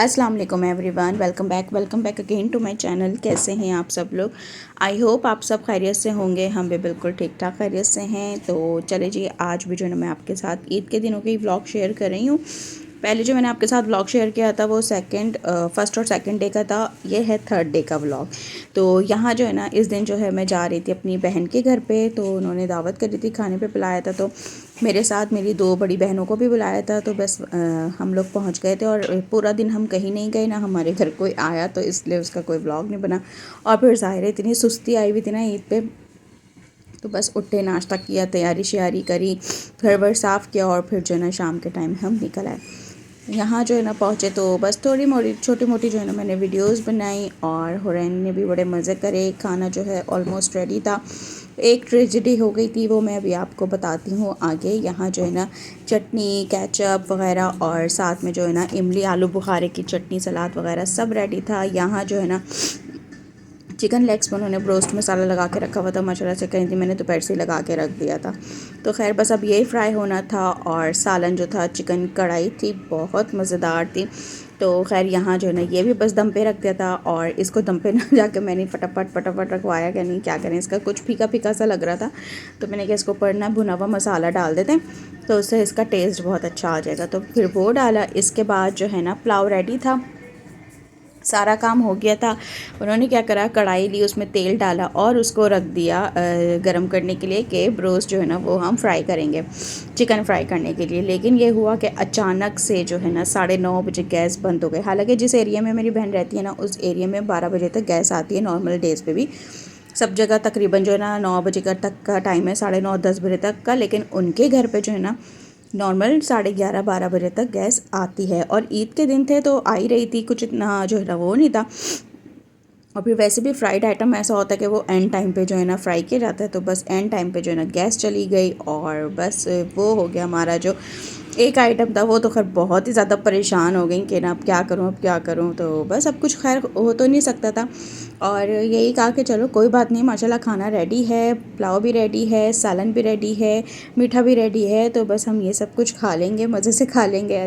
अस्सलाम वालेकुम everyone, welcome back again to my channel. कैसे हैं आप सब लोग? आई होप आप सब खैरियत से होंगे। हम भी बिल्कुल ठीक ठाक खैरियत से हैं। तो चले जी, आज भी जो है ना मैं आपके साथ ईद के दिनों के व्लॉग शेयर कर रही हूँ। पहले जो मैंने आपके साथ व्लॉग शेयर किया था वो फर्स्ट और सेकंड डे का था। ये है थर्ड डे का व्लॉग। तो यहाँ जो है ना इस दिन जो है मैं जा रही थी अपनी बहन के घर पे। तो उन्होंने दावत करी थी, खाने पे बुलाया था। तो मेरे साथ मेरी दो बड़ी बहनों को भी बुलाया था। तो बस हम लोग पहुँच गए थे और पूरा दिन हम कहीं नहीं गए, ना हमारे घर कोई आया, तो इसलिए उसका कोई व्लॉग नहीं बना। और फिर ज़ाहिर है इतनी सुस्ती आई हुई थी ना ईद पे। तो बस उठे, नाश्ता किया, तैयारी श्यारी करी, घर वर साफ़ किया और फिर जो है ना शाम के टाइम हम निकल आए। यहाँ जो है ना पहुँचे तो बस थोड़ी मोड़ी छोटी मोटी जो है ना मैंने वीडियोस बनाई और हुरैन ने भी बड़े मज़े करे। खाना जो है ऑलमोस्ट रेडी था। एक ट्रेजेडी हो गई थी, वो मैं अभी आपको बताती हूँ आगे। यहाँ जो है ना चटनी, केचप वगैरह और साथ में जो है ना इमली आलू बुखारे की चटनी, सलाद वगैरह सब रेडी था। यहाँ जो है ना चिकन लेग्स पर उन्होंने ब्रोस्ट मसाला लगा के रखा हुआ था। माशाल्लाह से कहीं थी, मैंने दोपहर से लगा के रख दिया था। तो खैर बस अब यही फ्राई होना था। और सालन जो था, चिकन कढ़ाई थी, बहुत मज़ेदार थी। तो खैर यहाँ जो है ना ये भी बस दम पे रख दिया था। और इसको दम पे ना जाके मैंने फटाफट रखवाया, क्या नहीं क्या करें, इसका कुछ फीका फीका सा लग रहा था। तो मैंने कहा इसको ऊपर ना भुना हुआ मसाला डाल देते हैं, तो उससे इसका टेस्ट बहुत अच्छा आ जाएगा। तो फिर वो डाला। इसके बाद जो है ना पुलाव रेडी था, सारा काम हो गया था। उन्होंने क्या करा, कढ़ाई ली, उसमें तेल डाला और उसको रख दिया गरम करने के लिए कि ब्रोस्ट जो है ना वो हम फ्राई करेंगे, चिकन फ्राई करने के लिए। लेकिन ये हुआ कि अचानक से जो है ना 9:30 बजे गैस बंद हो गई। हालांकि जिस एरिया में मेरी बहन रहती है ना उस एरिया में 12 बजे तक गैस आती है, नॉर्मल डेज़ पे भी सब जगह तकरीबन जो है ना 9 बजे तक का टाइम है, 9:30 10 बजे तक का। लेकिन उनके घर पे जो है ना नॉर्मल 11:30 12 बजे तक गैस आती है। और ईद के दिन थे तो आ ही रही थी, कुछ इतना जो है ना वो नहीं था। और फिर वैसे भी फ्राइड आइटम ऐसा होता है कि वो एंड टाइम पे जो है ना फ्राई किया जाता है। तो बस एंड टाइम पे जो है ना गैस चली गई और बस वो हो गया हमारा जो एक आइटम था वो। तो खैर बहुत ही ज़्यादा परेशान हो गई कि ना अब क्या करूँ। तो बस अब कुछ खैर हो तो नहीं सकता था। और यही कहा कि चलो कोई बात नहीं, माशाल्लाह खाना रेडी है, पुलाव भी रेडी है, सालन भी रेडी है, मीठा भी रेडी है। तो बस हम ये सब कुछ खा लेंगे, मज़े से खा लेंगे।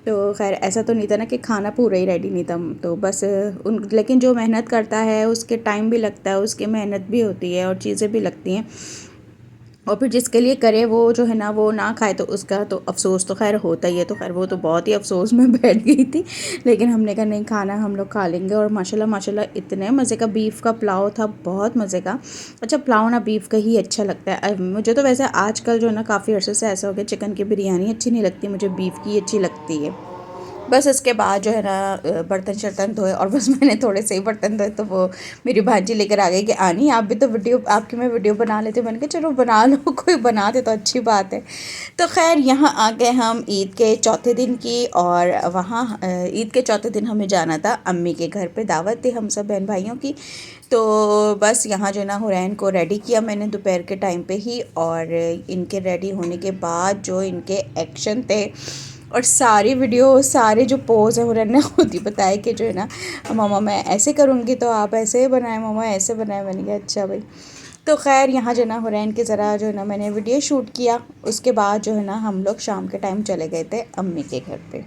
तो खैर ऐसा तो नहीं था ना कि खाना पूरा ही रेडी नहीं था। तो बस लेकिन जो मेहनत करता है उसके टाइम भी लगता है, उसकी मेहनत भी होती है और चीज़ें भी लगती हैं। और फिर जिसके लिए करे वो जो है ना वो ना खाए तो उसका तो अफ़सोस तो खैर होता ही है। तो खैर वो तो बहुत ही अफ़सोस में बैठ गई थी। लेकिन हमने कहा नहीं, खाना हम लोग खा लेंगे। और माशाल्लाह माशाल्लाह इतने मज़े का बीफ़ का पुलाव था, बहुत मज़े का। अच्छा, पुलाव ना बीफ़ का ही अच्छा लगता है मुझे। तो वैसे आजकल जो है ना काफ़ी अर्से से ऐसा हो गया, चिकन की बिरयानी अच्छी नहीं लगती मुझे, बीफ़ की अच्छी लगती है। बस इसके बाद जो है ना बर्तन शर्तन धोए। और बस मैंने थोड़े से ही बर्तन धोए तो वो मेरी भांजी लेकर आ गई कि आनी आप भी तो वीडियो, आपकी मैं वीडियो बना लेती हूँ। मैंने कहा चलो बना लो, कोई बना दे तो अच्छी बात है। तो खैर यहाँ आ गए हम ईद के चौथे दिन की। और वहाँ ईद के चौथे दिन हमें जाना था अम्मी के घर पे, दावत थी हम सब बहन भाइयों की। तो बस यहाँ जो ना हुरैन को रेडी किया मैंने दोपहर के टाइम पे ही। और इनके रेडी होने के बाद जो इनके एक्शन थे और सारी वीडियो, सारे जो पोज है हुरैन ने खुद ही बताया कि जो है ना मामा मैं ऐसे करूँगी तो आप ऐसे बनाएं, मामा ऐसे बनाएं। मैंने कहा अच्छा भाई। तो खैर यहाँ जो ना हुरैन की ज़रा जो है ना मैंने वीडियो शूट किया। उसके बाद जो है ना हम लोग शाम के टाइम चले गए थे अम्मी के घर पे।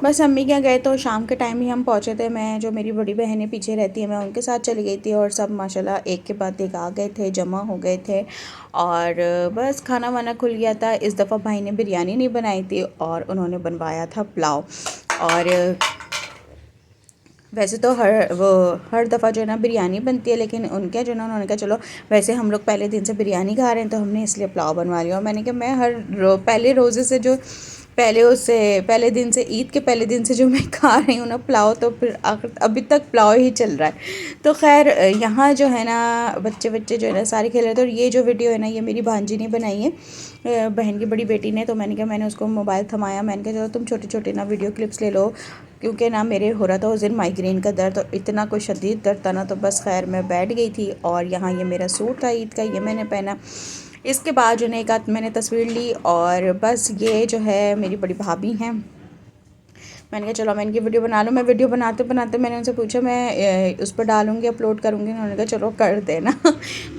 बस अम्मी क्या गए तो शाम के टाइम ही हम पहुँचे थे। मैं जो मेरी बड़ी बहनें पीछे रहती है मैं उनके साथ चली गई थी। और सब माशाल्लाह एक के बाद एक आ गए थे, जमा हो गए थे। और बस खाना वाना खुल गया था। इस दफ़ा भाई ने बिरयानी नहीं बनाई थी और उन्होंने बनवाया था पुलाव। और वैसे तो हर दफ़ा जो है ना बिरयानी बनती है, लेकिन उनके जो है ना उन्होंने कहा चलो वैसे हम लोग पहले दिन से बिरयानी खा रहे हैं तो हमने इसलिए पुलाव बनवा लिया। और मैंने कहा मैं पहले रोज़े से जो पहले दिन से, ईद के पहले दिन से जो मैं खा रही हूँ ना पुलाव, तो फिर आखिर अभी तक पुलाव ही चल रहा है। तो खैर यहाँ जो है ना बच्चे बच्चे जो है ना सारे खेल रहे थे। और ये जो वीडियो है ना ये मेरी भांजी ने बनाई है, बहन की बड़ी बेटी ने। तो मैंने उसको मोबाइल थमाया, मैंने कहा चलो तुम छोटे छोटे ना वीडियो क्लिप्स ले लो, क्योंकि ना मेरे हो रहा था उस दिन माइग्रेन का दर्द, तो इतना कोई शदीद दर्द था ना, तो बस खैर मैं बैठ गई थी। और यहाँ ये मेरा सूट था ईद का, ये मैंने पहना। इसके बाद जो है एक आध मैंने तस्वीर ली, और बस ये जो है मेरी बड़ी भाभी हैं। मैंने कहा चलो मैं इनकी वीडियो बना लूँ। मैं वीडियो बनाते बनाते मैंने उनसे पूछा मैं उस पर डालूँगी, अपलोड करूँगी। उन्होंने कहा चलो कर देना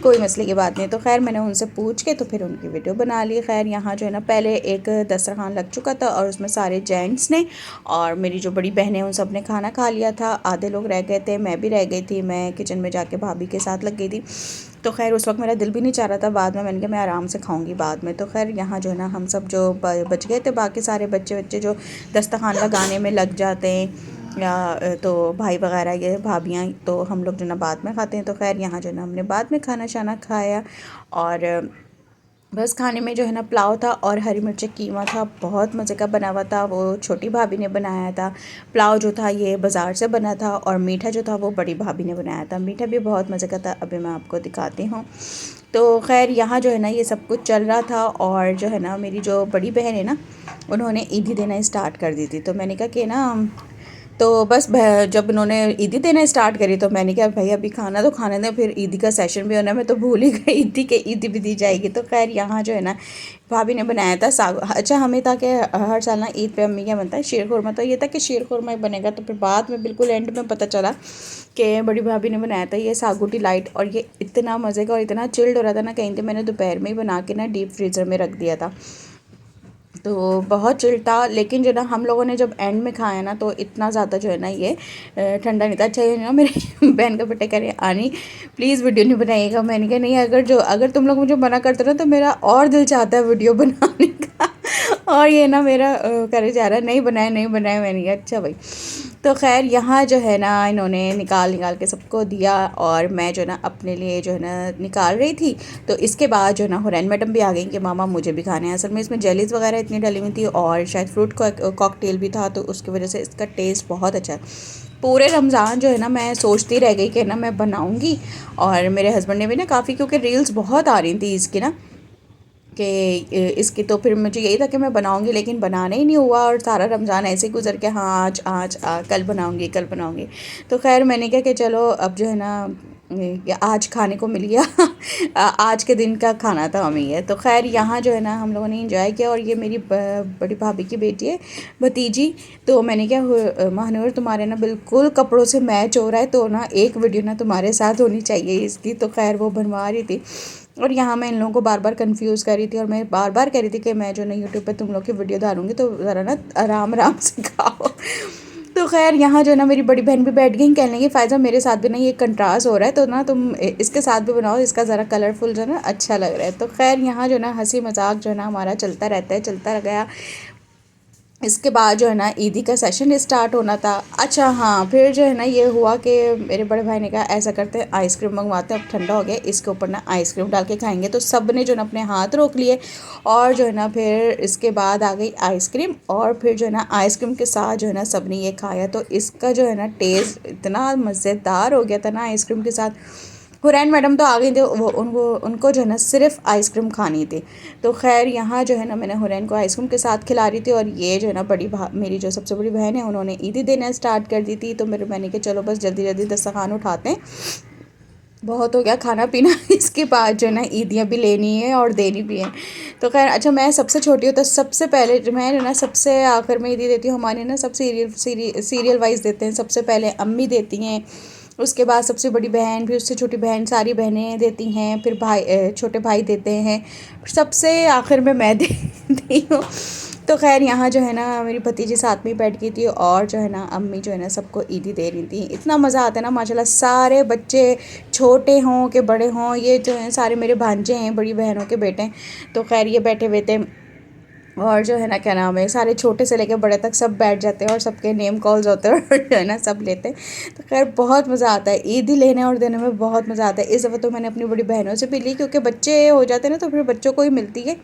कोई मसले की बात नहीं। तो खैर मैंने उनसे पूछ के तो फिर उनकी वीडियो बना ली। खैर यहाँ जो है ना पहले एक दस्तरखान लग चुका था, और उसमें सारे जेंट्स ने और मेरी जो बड़ी बहनें उन सब ने खाना खा लिया था। आधे लोग रह गए थे, मैं भी रह गई थी। मैं किचन में जाके भाभी के साथ लग गई थी। तो खैर उस वक्त मेरा दिल भी नहीं चाह रहा था, बाद में मैंने कहा मैं आराम से खाऊंगी बाद में। तो खैर यहाँ जो है ना हम सब जो बच गए थे, बाकी सारे बच्चे जो दस्तरखान लगाने में लग जाते हैं, या तो भाई वगैरह ये भाभियाँ, तो हम लोग जो ना बाद में खाते हैं। तो खैर यहाँ जो है ना हमने बाद में खाना शाना खाया, और बस खाने में जो है ना पुलाव था और हरी मिर्च कीमा था, बहुत मज़े का बना हुआ था। वो छोटी भाभी ने बनाया था। पुलाव जो था ये बाज़ार से बना था, और मीठा जो था वो बड़ी भाभी ने बनाया था। मीठा भी बहुत मज़े का था, अभी मैं आपको दिखाती हूँ। तो खैर यहाँ जो है ना ये सब कुछ चल रहा था, और जो है ना मेरी जो बड़ी बहन है ना उन्होंने ईदी देना स्टार्ट कर दी थी। तो मैंने कहा कि ना, तो बस जब उन्होंने ईदी देना स्टार्ट करी तो मैंने कहा भाई अभी खाना तो खाने दें, फिर ईदी का सेशन भी होना है। मैं तो भूल ही गई ईदी के ईदी भी दी जाएगी। तो खैर यहाँ जो है ना भाभी ने बनाया था साग। अच्छा हमें था कि हर साल ना ईद पे अम्मी क्या बनता है, शीर खुरमा। तो ये था कि शीर खुरमा ही बनेगा। तो फिर बाद में बिल्कुल एंड में पता चला कि बड़ी भाभी ने बनाया था ये सागुटी लाइट, और ये इतना मज़े का और इतना चिल्ड हो रहा था ना, कहीं तो मैंने दोपहर में ही बना के ना डीप फ्रीज़र में रख दिया था। तो बहुत चिल था। लेकिन जो ना हम लोगों ने जब एंड में खाया ना तो इतना ज़्यादा जो है ना ये ठंडा नहीं था। अच्छा ये ना मेरे बहन का बेटे कह रहे आनी प्लीज़ वीडियो नहीं बनाइएगा। मैंने कहा नहीं, अगर तुम लोग मुझे मना करते ना तो मेरा और दिल चाहता है वीडियो बनाने का और ये ना मेरा करे जा रहा है नहीं बनाए नहीं बनाए। मैंने कहा अच्छा भाई। तो खैर यहाँ जो है ना इन्होंने निकाल के सबको दिया, और मैं जो ना अपने लिए जो है ना निकाल रही थी। तो इसके बाद जो ना हुरैन मैडम भी आ गई कि मामा मुझे भी खाने हैं। असल में इसमें जेलीज़ वगैरह इतनी डली हुई थी, और शायद फ्रूट कॉकटेल भी था, तो उसकी वजह से इसका टेस्ट बहुत अच्छा है। पूरे रमज़ान जो है ना मैं सोचती रह गई कि ना मैं बनाऊँगी, और मेरे हस्बैंड ने भी ना काफ़ी, क्योंकि रील्स बहुत आ रही थी इसकी ना कि इसकी, तो फिर मुझे यही था कि मैं बनाऊंगी, लेकिन बनाना ही नहीं हुआ। और सारा रमज़ान ऐसे ही गुजर के हाँ कल बनाऊंगी कल बनाऊंगी। तो खैर मैंने कहा कि चलो अब जो है ना आज खाने को मिल गया आज के दिन का खाना था हमें ये। तो खैर यहाँ जो है ना हम लोगों ने इंजॉय किया। और ये मेरी बड़ी भाभी की बेटी है, भतीजी। तो मैंने क्या महानूर तुम्हारे ना बिल्कुल कपड़ों से मैच हो रहा है, तो ना एक वीडियो ना तुम्हारे साथ होनी चाहिए इसकी। तो खैर वो बनवा रही थी, और यहाँ मैं इन लोगों को बार बार कंफ्यूज कर रही थी, और मैं बार बार कह रही थी कि मैं जो ना यूट्यूब पे तुम लोग की वीडियो डालूंगी तो ज़रा ना आराम आराम से खाओ। तो खैर यहाँ जो है ना मेरी बड़ी बहन भी बैठ गई, कहने लगी फ़ायज़ा मेरे साथ भी ना ये कंट्रास्ट हो रहा है, तो ना तुम इसके साथ भी बनाओ, इसका ज़रा कलरफुल जो है ना अच्छा लग रहा है। तो खैर यहाँ जो ना हंसी मजाक जो है ना हमारा चलता रहता है, चलता गया। इसके बाद जो है ना ईदी का सेशन स्टार्ट होना था। अच्छा हाँ, फिर जो है ना ये हुआ कि मेरे बड़े भाई ने कहा ऐसा करते हैं आइसक्रीम मंगवाते हैं, अब ठंडा हो गया इसके ऊपर ना आइसक्रीम डाल के खाएंगे। तो सब ने जो है ना अपने हाथ रोक लिए, और जो है ना फिर इसके बाद आ गई आइसक्रीम, और फिर जो है ना आइसक्रीम के साथ जो है ना सब ने ये खाया। तो इसका जो है ना टेस्ट इतना मज़ेदार हो गया था ना आइसक्रीम के साथ। हुरैन मैडम तो आ गई थी, वो उनको जो है ना सिर्फ आइसक्रीम खानी थी। तो खैर यहाँ जो है ना मैंने हुरैन को आइसक्रीम के साथ खिला रही थी, और ये जो है ना मेरी जो सबसे बड़ी बहन है उन्होंने ईदी देना स्टार्ट कर दी थी। तो मैंने कहा चलो बस जल्दी जल्दी दस्तरखान उठाते हैं, बहुत हो गया खाना पीना इसके बाद जो है ना ईदियाँ भी लेनी है और देनी भी है। तो खैर अच्छा मैं सबसे छोटी हूँ, तो सबसे पहले मैं जो ना सबसे आखिर में ईदी देती हूँ। हमारे ना सब सीरियल वाइज देते हैं, सबसे पहले अम्मी देती हैं, उसके बाद सबसे बड़ी बहन, फिर उससे छोटी बहन, सारी बहनें देती हैं, फिर छोटे भाई देते हैं, फिर सबसे आखिर में मैं देती हूँ। तो खैर यहाँ जो है ना मेरी भतीजी साथ में बैठ गई थी, और जो है ना अम्मी जो है ना सबको ईदी दे रही थी। इतना मज़ा आता है ना माशाल्लाह, सारे बच्चे छोटे हों कि बड़े हों, ये जो हैं सारे मेरे भांजे हैं, बड़ी बहनों के बेटे। तो खैर ये बैठे हुए थे, और जो है ना क्या नाम है सारे छोटे से लेकर बड़े तक सब बैठ जाते हैं, और सबके नेम कॉल्स होते हैं और जो है ना सब लेते हैं। तो खैर बहुत मज़ा आता है ईदी लेने और देने में, बहुत मज़ा आता है। इस दफ़ा तो मैंने अपनी बड़ी बहनों से भी ली, क्योंकि बच्चे हो जाते हैं ना तो फिर बच्चों को ही मिलती है।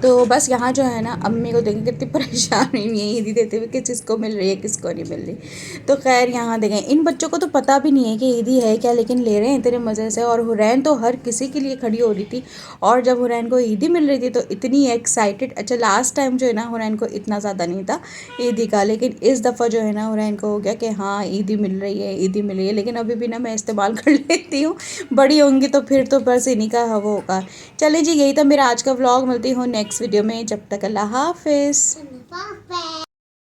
तो बस यहाँ जो है ना अम्मी को देखें कितनी परेशानी नहीं है ईदी देते हुए कि किसको मिल रही है किसको नहीं मिल रही। तो खैर यहाँ देखें इन बच्चों को तो पता भी नहीं है कि ईदी है क्या, लेकिन ले रहे हैं इतने मज़े से। और हुरैन तो हर किसी के लिए खड़ी हो रही थी, और जब हुरैन को ईदी मिल रही थी तो इतनी एक्साइटेड। अच्छा लास्ट टाइम जो है ना हुरैन को इतना ज़्यादा नहीं था ईदी का, लेकिन इस दफ़ा जो है ना हुरैन को हो गया कि हाँ ईदी मिल रही है ईदी मिल रही है। लेकिन अभी भी ना मैं इस्तेमाल कर लेती हूँ, बड़ी होंगी तो फिर तो बस इन्हीं का वो होगा। चलिए जी यही था मेरा आज का व्लॉग, मिलती हूँ नेक्स्ट वीडियो में, जब तक अल्लाह हाफिज़।